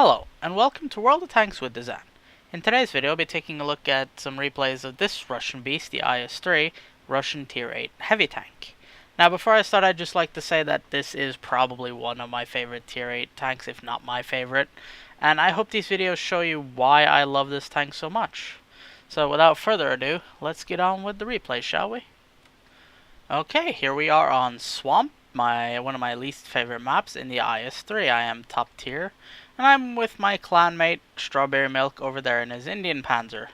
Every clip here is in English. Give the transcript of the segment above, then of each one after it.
Hello, and welcome to World of Tanks with Dazan. In today's video, I'll be taking a look at some replays of this Russian beast, the IS-3, Russian Tier 8 heavy tank. Now, before I start, I'd just like to say that this is probably one of my favorite Tier 8 tanks, if not my favorite. And I hope these videos show you why I love this tank so much. So, without further ado, let's get on with the replay, shall we? Okay, here we are on Swamp, one of my least favorite maps in the IS-3. I am top tier. And I'm with my clanmate, Strawberry Milk, over there in his Indian Panzer.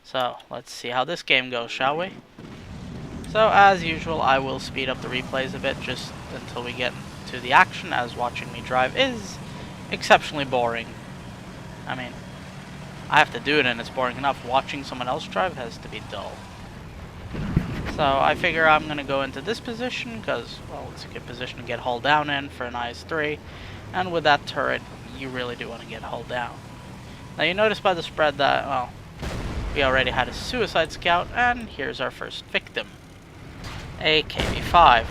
So, let's see how this game goes, shall we? So, as usual, I will speed up the replays a bit just until we get to the action, as watching me drive is exceptionally boring. I mean, I have to do it and it's boring enough. Watching someone else drive has to be dull. So, I figure I'm going to go into this position because, well, it's a good position to get hull down in for an IS-3. And with that turret, you really do want to get hull down. Now you notice by the spread that, well, we already had a suicide scout, and here's our first victim. A KV-5. Let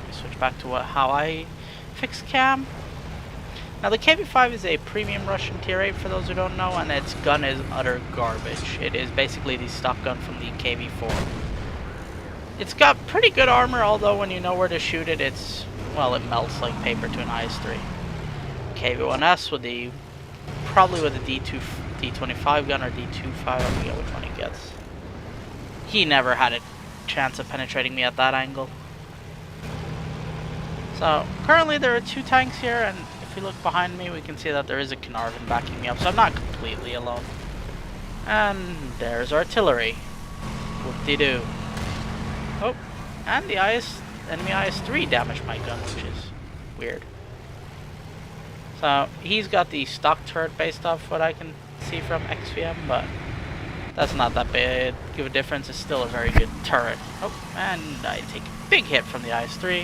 me switch back to how I fix cam. Now the KV-5 is a premium Russian Tier 8 for those who don't know, and its gun is utter garbage. It is basically the stock gun from the KV-4. It's got pretty good armor, although when you know where to shoot it, well, it melts like paper to an IS-3. KV-1S with probably with a D25 gun or D25, I forget which one he gets. He never had a chance of penetrating me at that angle. So currently there are two tanks here, and if we look behind me, we can see that there is a Caernarvon backing me up, so I'm not completely alone. And there's artillery. Whoop-de-doo. Oh, and the enemy IS-3 damaged my gun, which is weird. So, he's got the stock turret based off what I can see from XVM, but that's not that big of a difference. It's still a very good turret. Oh, and I take a big hit from the IS-3,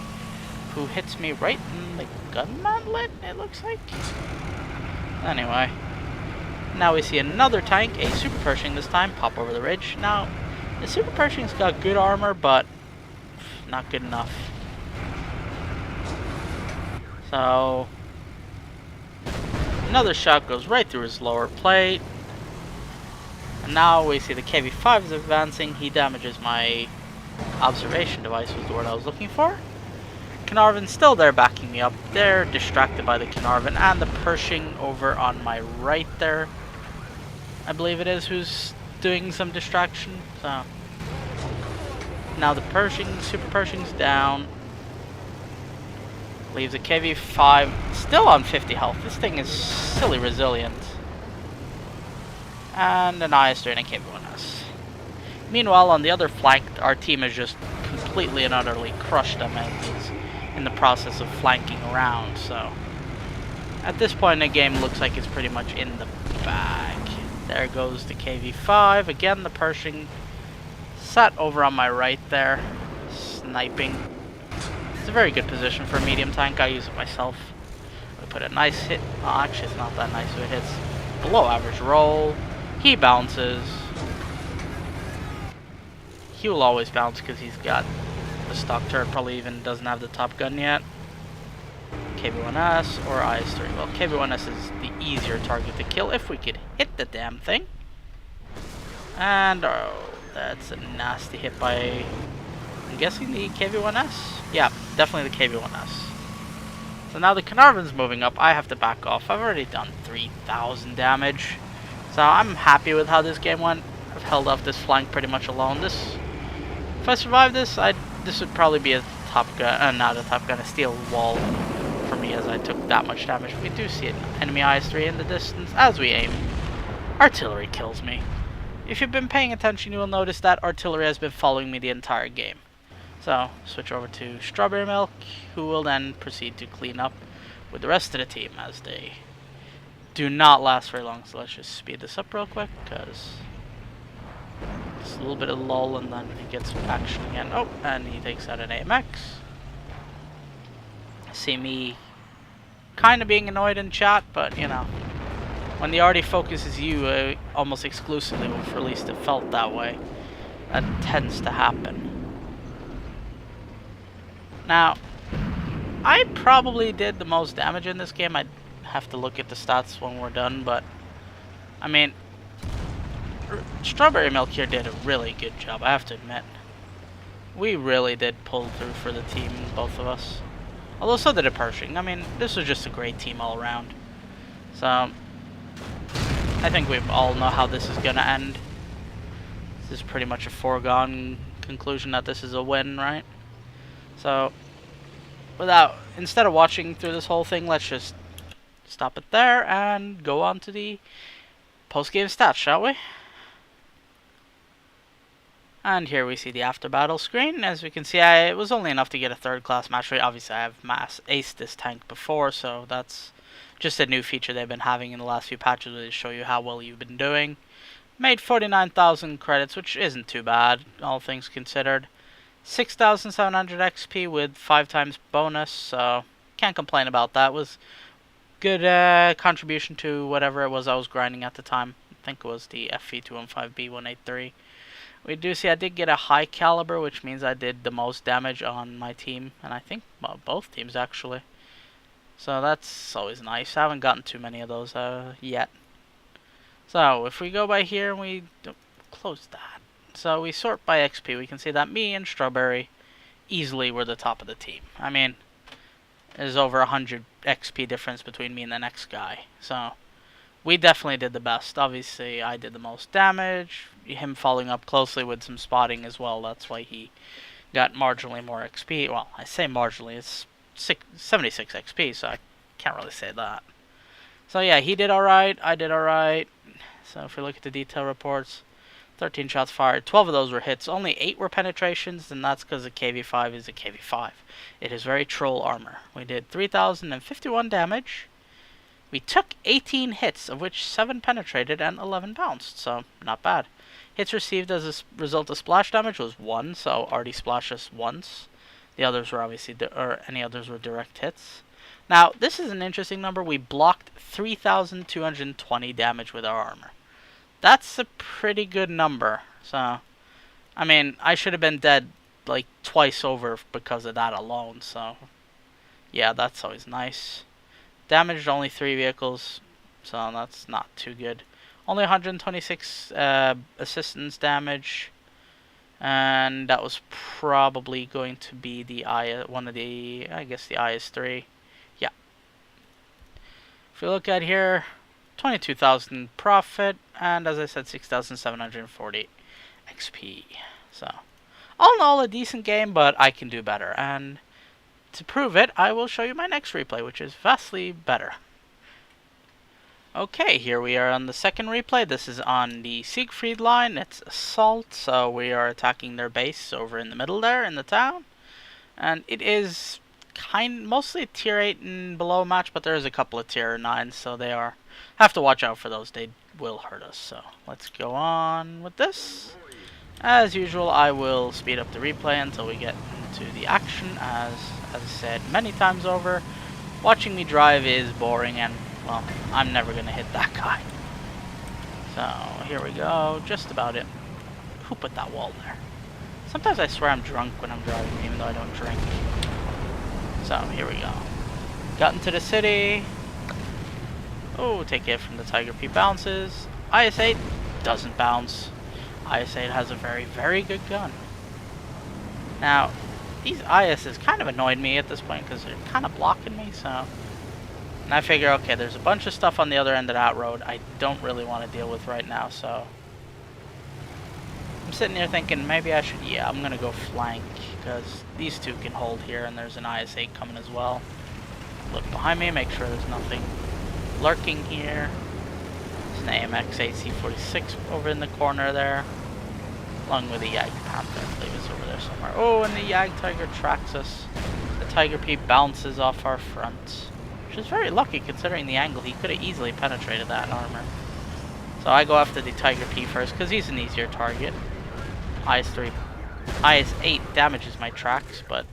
who hits me right in the gun mantlet, it looks like. Anyway, now we see another tank, a Super Pershing this time, pop over the ridge. Now, the Super Pershing's got good armor, but not good enough. So, another shot goes right through his lower plate. And now we see the KV-5 is advancing. He damages my observation device, was the word I was looking for. Caernarvon's still there backing me up. They're distracted by the Caernarvon and the Pershing over on my right there, I believe it is, who's doing some distraction. So now the Super Pershing's down. Leaves a KV-5 still on 50 health. This thing is silly resilient. And an IS-3 and a KV-1S. Meanwhile, on the other flank, our team has just completely and utterly crushed them and is in the process of flanking around. So, at this point in the game, looks like it's pretty much in the bag. There goes the KV-5. Again, the Pershing sat over on my right there, sniping. It's a very good position for a medium tank. I use it myself. I put a nice hit. Oh, actually, it's not that nice. So it hits below average roll. He bounces. He will always bounce because he's got the stock turret. Probably even doesn't have the top gun yet. KV-1S or IS-3. Well, KV-1S is the easier target to kill if we could hit the damn thing. And oh, that's a nasty hit by, I'm guessing, the KV-1S? Yeah, definitely the KV-1S. So now the Caernarvon's moving up. I have to back off. I've already done 3,000 damage. So I'm happy with how this game went. I've held off this flank pretty much alone. If I survive this, this would probably be a top gun, not a top gun, a steel wall for me, as I took that much damage. We do see an enemy IS-3 in the distance as we aim. Artillery kills me. If you've been paying attention, you will notice that artillery has been following me the entire game. So, switch over to Strawberry Milk, who will then proceed to clean up with the rest of the team, as they do not last very long. So let's just speed this up real quick, because it's a little bit of lull, and then he gets some action again. Oh, and he takes out an AMX. See me kind of being annoyed in chat, but, you know, when the arty focuses you almost exclusively, well, for at least it felt that way, that tends to happen. Now, I probably did the most damage in this game. I have to look at the stats when we're done, but I mean, Strawberry Milk here did a really good job, I have to admit. We really did pull through for the team, both of us. Although so did a Pershing. I mean, this was just a great team all around. So, I think we all know how this is gonna end. This is pretty much a foregone conclusion that this is a win, right? So, instead of watching through this whole thing, let's just stop it there and go on to the post-game stats, shall we? And here we see the after battle screen. As we can see, it was only enough to get a third class match rate. Obviously, I have mass aced this tank before, so that's just a new feature they've been having in the last few patches to show you how well you've been doing. Made 49,000 credits, which isn't too bad, all things considered. 6,700 XP with 5 times bonus, so can't complain about that. Was good contribution to whatever it was I was grinding at the time. I think it was the FV215B183. We do see I did get a high caliber, which means I did the most damage on my team, and I think both teams actually. So that's always nice. I haven't gotten too many of those yet. So if we go by here and we close that, so we sort by XP, we can see that me and Strawberry easily were the top of the team. I mean, there's over 100 XP difference between me and the next guy. So we definitely did the best. Obviously, I did the most damage. Him following up closely with some spotting as well. That's why he got marginally more XP. Well, I say marginally. It's 76 XP, so I can't really say that. So yeah, he did alright. I did alright. So if we look at the detail reports, 13 shots fired. 12 of those were hits. Only 8 were penetrations, and that's because the KV-5 is a KV-5. It is very troll armor. We did 3,051 damage. We took 18 hits, of which 7 penetrated and 11 bounced, so not bad. Hits received as a result of splash damage was 1, so already splashed us once. The others were obviously, any others were direct hits. Now, this is an interesting number. We blocked 3,220 damage with our armor. That's a pretty good number. So, I mean, I should have been dead like twice over because of that alone, so yeah, that's always nice. Damaged only 3 vehicles, so that's not too good. Only 126 assistance damage, and that was probably going to be the one of the, I guess the IS-3. Yeah. If we look at here, 22,000 profit, and as I said, 6,740 XP. So, all in all, a decent game, but I can do better. And to prove it, I will show you my next replay, which is vastly better. Okay, here we are on the second replay. This is on the Siegfried line. It's Assault, so we are attacking their base over in the middle there in the town. And it is mostly a tier 8 and below match, but there is a couple of tier 9s, so they have to watch out for those. They will hurt us. So let's go on with this. As usual, I will speed up the replay until we get into the action. As I said many times over, watching me drive is boring, and well, I'm never gonna hit that guy. So here we go, just about it. Who put that wall there? Sometimes I swear I'm drunk when I'm driving, even though I don't drink. So here we go. Got into the city. Oh, take it from the Tiger P bounces. IS-8 doesn't bounce. IS-8 has a very, very good gun. Now, these ISs kind of annoyed me at this point because they're kind of blocking me, so. And I figure, okay, there's a bunch of stuff on the other end of that road I don't really want to deal with right now, so. I'm sitting here thinking maybe I should, yeah, I'm going to go flank because these two can hold here and there's an IS-8 coming as well. Look behind me, make sure there's nothing lurking here. There's an AMX 8C46 over in the corner there, along with the Yag Panther, I believe is over there somewhere. Oh, and the Yag Tiger tracks us. The Tiger P bounces off our front, which is very lucky considering the angle. He could have easily penetrated that armor. So I go after the Tiger P first because he's an easier target. IS-8 damages my tracks, but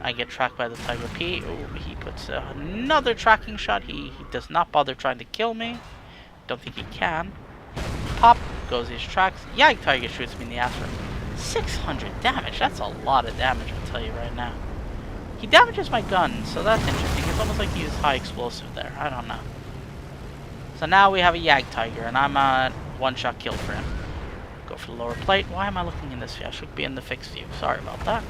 I get tracked by the Tiger P. Oh, he puts another tracking shot. He does not bother trying to kill me. Don't think he can. Pop goes his tracks. Yag Tiger shoots me in the ass for 600 damage. That's a lot of damage, I'll tell you right now. He damages my gun, so that's interesting. His It's almost like he used high explosive there. I don't know. So now we have a Jagdtiger, and I'm a one-shot kill for him. Go for the lower plate. Why am I looking in this view? I should be in the fixed view. Sorry about that.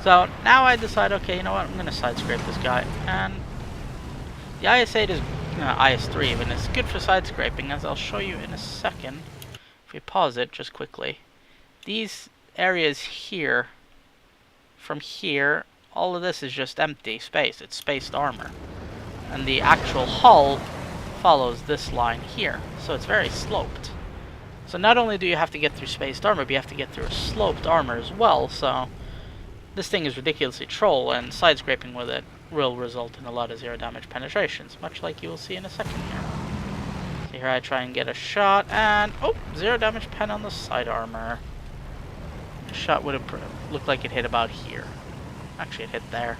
So now I decide, okay, you know what? I'm going to side scrape this guy. And the IS-8 is IS-3 even. It's good for side scraping, as I'll show you in a second. If we pause it just quickly. These areas here, from here, all of this is just empty space. It's spaced armor. And the actual hull follows this line here. So it's very sloped. So not only do you have to get through spaced armor, but you have to get through a sloped armor as well. So this thing is ridiculously troll, and side scraping with it will result in a lot of zero damage penetrations, much like you will see in a second here. So here I try and get a shot, and oh, zero damage pen on the side armor. The shot would have looked like it hit about here. Actually, it hit there.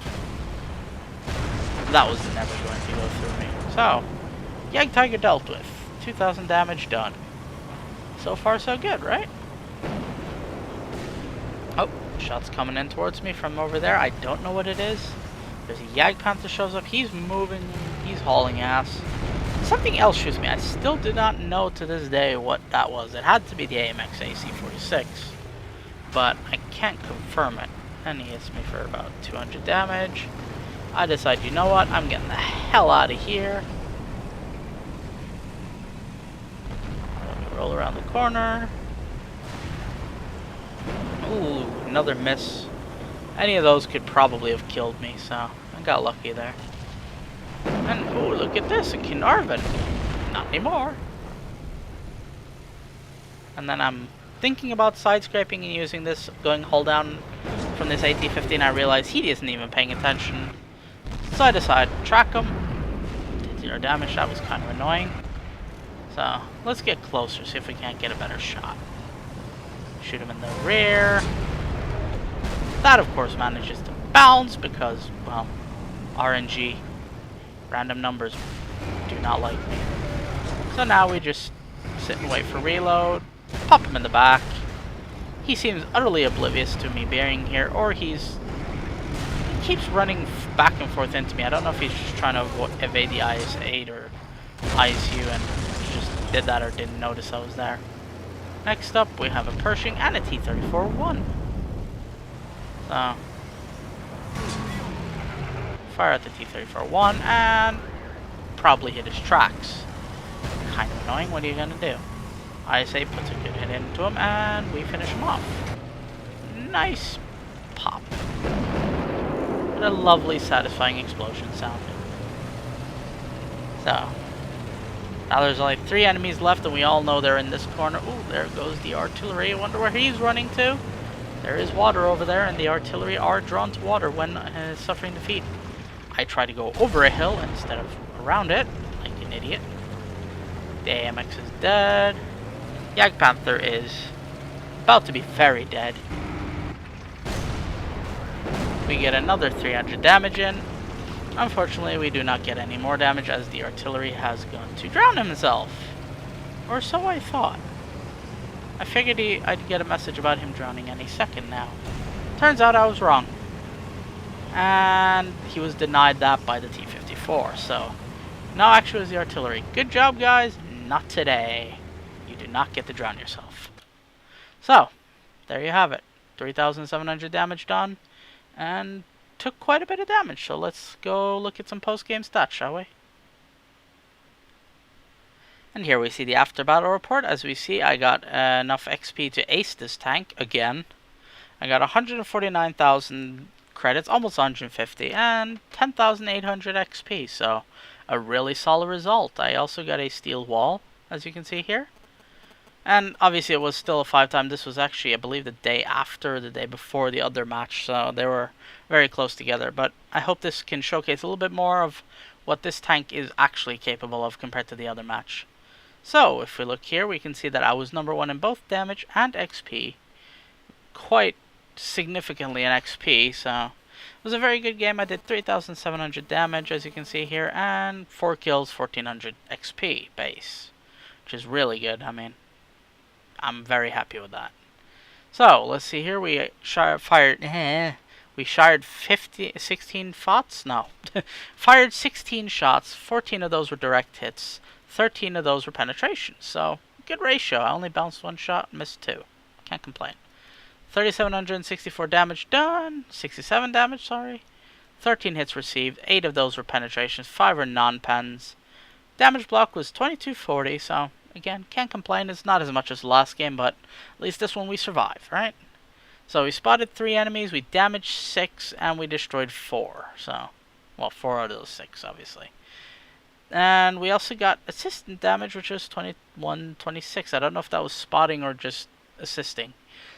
That was never going to go through me. So, Jagdtiger dealt with. 2,000 damage done. So far, so good, right? Oh, shot's coming in towards me from over there. I don't know what it is. There's a Jagdpanther shows up. He's moving. He's hauling ass. Something else shoots me. I still do not know to this day what that was. It had to be the AMX AC-46. But I can't confirm it. And he hits me for about 200 damage. I decide, you know what? I'm getting the hell out of here. Let me roll around the corner. Ooh, another miss. Any of those could probably have killed me, so I got lucky there. And, oh, look at this, a Caernarvon. Not anymore. And then I'm thinking about side scraping and using this, going hull down from this AT-15. I realize he isn't even paying attention. So I decide to track him. Did 0 damage, that was kind of annoying. So, let's get closer, see if we can't get a better shot. Shoot him in the rear. That, of course, manages to bounce because, well, RNG, random numbers, do not like me. So now we just sit and wait for reload, pop him in the back. He seems utterly oblivious to me being here, or he keeps running back and forth into me. I don't know if he's just trying to evade the IS-8 or ISU, and he just did that or didn't notice I was there. Next up, we have a Pershing and a T-34-1. So, fire at the T-34-1 and probably hit his tracks. Kind of annoying, what are you gonna do? IS-8 puts a good hit into him and we finish him off. Nice pop. What a lovely, satisfying explosion sounded. So, now there's only 3 enemies left and we all know they're in this corner. Ooh, there goes the artillery. I wonder where he's running to. There is water over there, and the artillery are drawn to water when suffering defeat. I try to go over a hill instead of around it, like an idiot. The AMX is dead. Jagdpanther is about to be very dead. We get another 300 damage in. Unfortunately, we do not get any more damage as the artillery has gone to drown himself. Or so I thought. I figured I'd get a message about him drowning any second now. Turns out I was wrong. And he was denied that by the T-54, so no, actually it was the artillery. Good job, guys. Not today. You do not get to drown yourself. So, there you have it. 3,700 damage done, and took quite a bit of damage. So let's go look at some post-game stats, shall we? And here we see the after battle report. As we see, I got enough XP to ace this tank again. I got 149,000 credits, almost 150, and 10,800 XP. So a really solid result. I also got a steel wall, as you can see here. And obviously it was still a 5-time. This was actually, I believe, the day after, the day before the other match. So they were very close together. But I hope this can showcase a little bit more of what this tank is actually capable of compared to the other match. So, if we look here, we can see that I was number 1 in both damage and XP. Quite significantly in XP, so it was a very good game. I did 3,700 damage, as you can see here, and 4 kills, 1,400 XP base, which is really good. I mean, I'm very happy with that. So, let's see here. We fired We fired 16 shots? No. Fired 16 shots, 14 of those were direct hits, 13 of those were penetrations. So, good ratio. I only bounced 1 shot, missed 2. Can't complain. 3,764 damage done. 67 damage, sorry. 13 hits received, 8 of those were penetrations, 5 were non-pens. Damage block was 2240, so again, can't complain. It's not as much as the last game, but at least this one we survived, right? So we spotted 3 enemies, we damaged 6, and we destroyed 4. So, well, 4 out of those 6, obviously. And we also got assistant damage, which was 2126. I don't know if that was spotting or just assisting.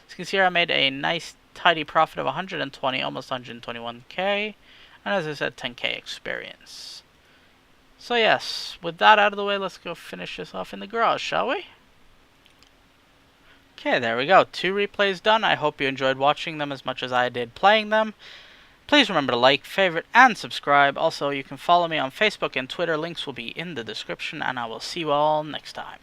As you can see here, I made a nice, tidy profit of 120, almost 121k. And as I said, 10k experience. So yes, with that out of the way, let's go finish this off in the garage, shall we? Okay, there we go. 2 replays done. I hope you enjoyed watching them as much as I did playing them. Please remember to like, favorite, and subscribe. Also, you can follow me on Facebook and Twitter. Links will be in the description, and I will see you all next time.